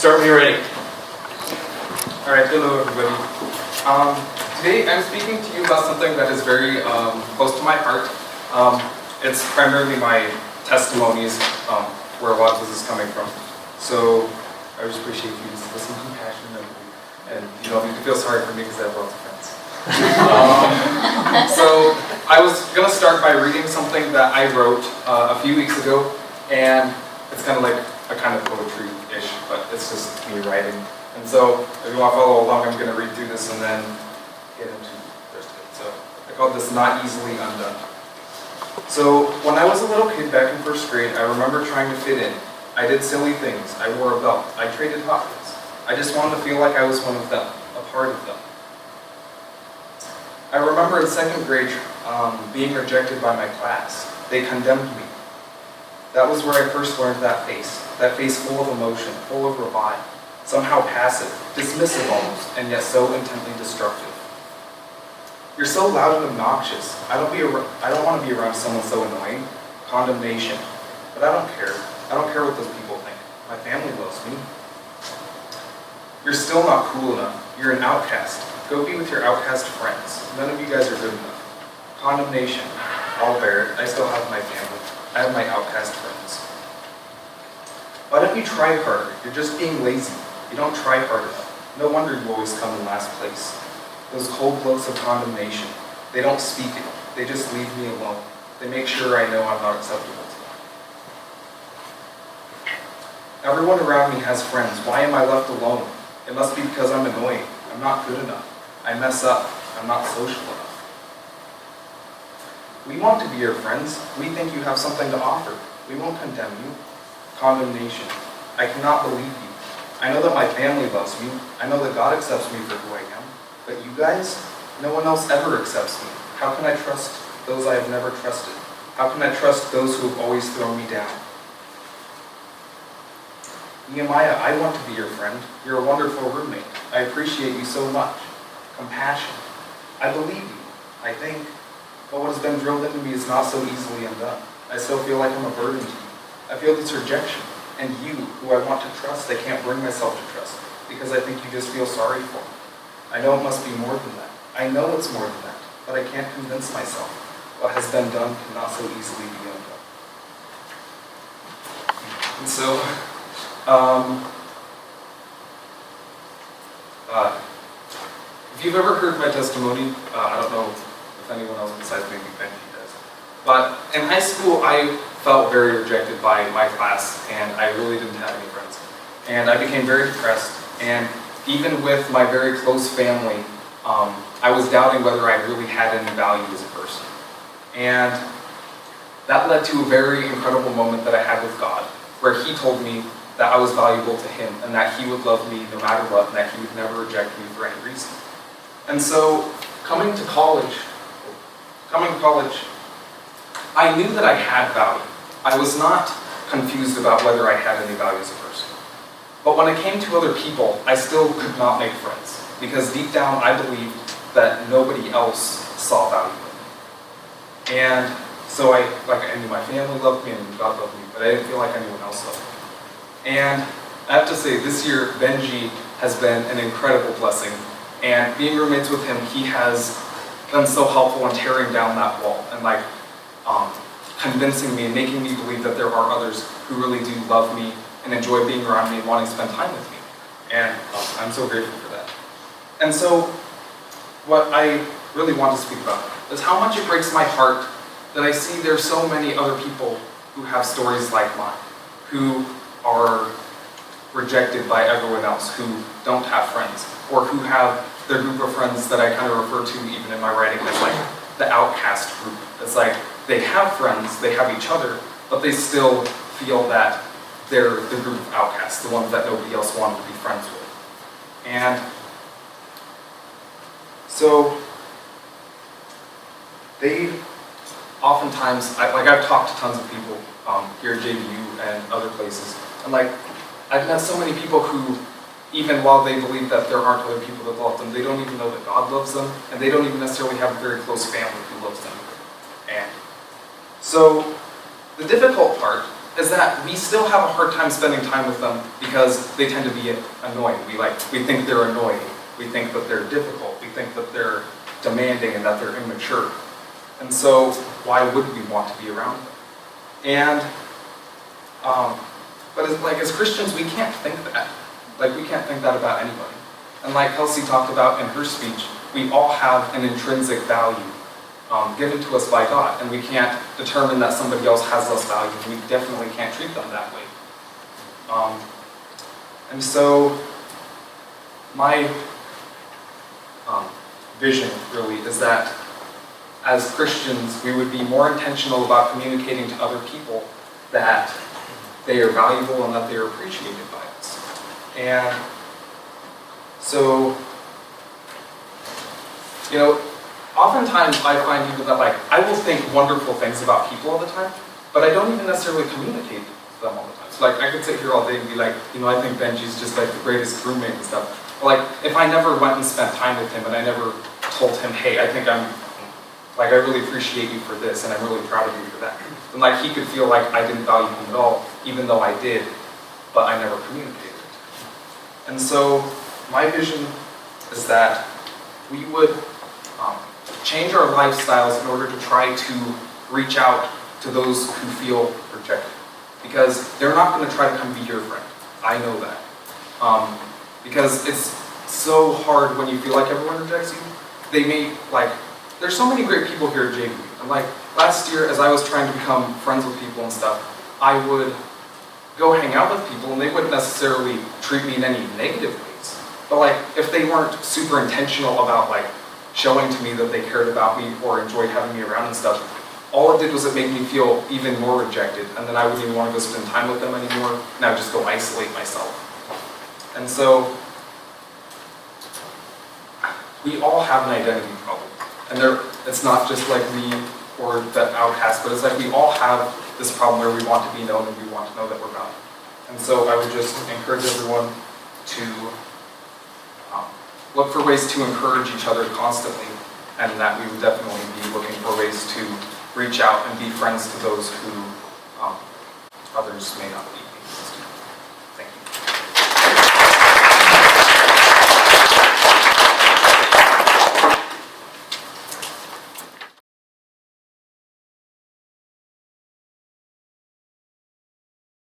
Start when you're ready. Alright, hello everybody. Today I'm speaking to you about something that is very close to my heart. It's primarily my testimonies, where a lot of this is coming from. So I just appreciate you just listening compassionately, and you don't need to feel sorry for me because I have lots of friends. So I was going to start by reading something that I wrote a few weeks ago, and it's kind of like a kind of poetry-ish, but it's just me writing. And so if you want to follow along, I'm going to read through this and then get into the rest of it. So I called this Not Easily Undone. So when I was a little kid back in first grade, I remember trying to fit in. I did silly things. I wore a belt. I traded hot wheels. I just wanted to feel like I was one of them, a part of them. I remember in second grade being rejected by my class. They condemned me. That was where I first learned that face full of emotion, full of revive, somehow passive, dismissive almost, and yet so intently destructive. You're so loud and obnoxious. I don't want to be around someone so annoying. Condemnation. But I don't care. I don't care what those people think. My family loves me. You're still not cool enough. You're an outcast. Go be with your outcast friends. None of you guys are good enough. Condemnation. I'll bear it. I still have my family. I have my outcast friends. Why don't you try harder? You're just being lazy. You don't try hard enough. No wonder you always come in last place. Those cold looks of condemnation. They don't speak it. They just leave me alone. They make sure I know I'm not acceptable to them. Everyone around me has friends. Why am I left alone? It must be because I'm annoying. I'm not good enough. I mess up. I'm not social enough. We want to be your friends. We think you have something to offer. We won't condemn you. Condemnation. I cannot believe you. I know that my family loves me. I know that God accepts me for who I am. But you guys, no one else ever accepts me. How can I trust those I have never trusted? How can I trust those who have always thrown me down? Nehemiah, I want to be your friend. You're a wonderful roommate. I appreciate you so much. Compassion. I believe you, I think. But what has been drilled into me is not so easily undone. I still feel like I'm a burden to you. I feel this rejection. And you, who I want to trust, I can't bring myself to trust. Because I think you just feel sorry for me. I know it must be more than that. I know it's more than that. But I can't convince myself. What has been done cannot so easily be undone. And so, if you've ever heard my testimony, I don't know if anyone else besides maybe Benji does, but in high school I felt very rejected by my class, and I really didn't have any friends. And I became very depressed, and even with my very close family, I was doubting whether I really had any value as a person. And that led to a very incredible moment that I had with God, where He told me that I was valuable to Him, and that He would love me no matter what, and that He would never reject me for any reason. And so, coming to college, I knew that I had value. I was not confused about whether I had any value as a person. But when it came to other people, I still could not make friends, because deep down I believed that nobody else saw value in me. And so I knew my family loved me and God loved me, but I didn't feel like anyone else loved me. And I have to say, this year, Benji has been an incredible blessing. And being roommates with him, he has been so helpful in tearing down that wall and convincing me and making me believe that there are others who really do love me and enjoy being around me and wanting to spend time with me. And I'm so grateful for that. And so, what I really want to speak about is how much it breaks my heart that I see there's so many other people who have stories like mine, who are rejected by everyone else, who don't have friends, or who have their group of friends that I kind of refer to even in my writing as like the outcast group. It's like they have friends, they have each other, but they still feel that they're the group of outcasts, the ones that nobody else wanted to be friends with. And so they oftentimes, I've talked to tons of people here at JVU and other places, and I've met so many people who, even while they believe that there aren't other people that love them, they don't even know that God loves them, and they don't even necessarily have a very close family who loves them. And so the difficult part is that we still have a hard time spending time with them because they tend to be annoying. We think they're annoying. We think that they're difficult. We think that they're demanding and that they're immature. And so why would we want to be around them? And, but as Christians, we can't think that. We can't think that about anybody. And like Kelsey talked about in her speech, we all have an intrinsic value given to us by God, and we can't determine that somebody else has less value. We definitely can't treat them that way. And so my vision really is that as Christians, we would be more intentional about communicating to other people that they are valuable and that they are appreciated by us. And so, oftentimes I find even that I will think wonderful things about people all the time, but I don't even necessarily communicate to them all the time. So I could sit here all day and be like, I think Benji's just the greatest roommate and stuff. But if I never went and spent time with him and I never told him, hey, I think I really appreciate you for this and I'm really proud of you for that, then he could feel like I didn't value him at all, even though I did, but I never communicated. And so my vision is that we would change our lifestyles in order to try to reach out to those who feel rejected. Because they're not going to try to come be your friend. I know that. Because it's so hard when you feel like everyone rejects you. They may, there's so many great people here at JV. And last year, as I was trying to become friends with people and stuff, I would go hang out with people and they wouldn't necessarily treat me in any negative ways. But if they weren't super intentional about showing to me that they cared about me or enjoyed having me around and stuff, all it did was it made me feel even more rejected, and then I wouldn't even want to go spend time with them anymore, and I would just go isolate myself. And so, we all have an identity problem. And it's not just me or the Outcasts, but it's we all have this problem where we want to be known and we want to know that we're valued. And so I would just encourage everyone to look for ways to encourage each other constantly, and that we would definitely be looking for ways to reach out and be friends to those who others may not be.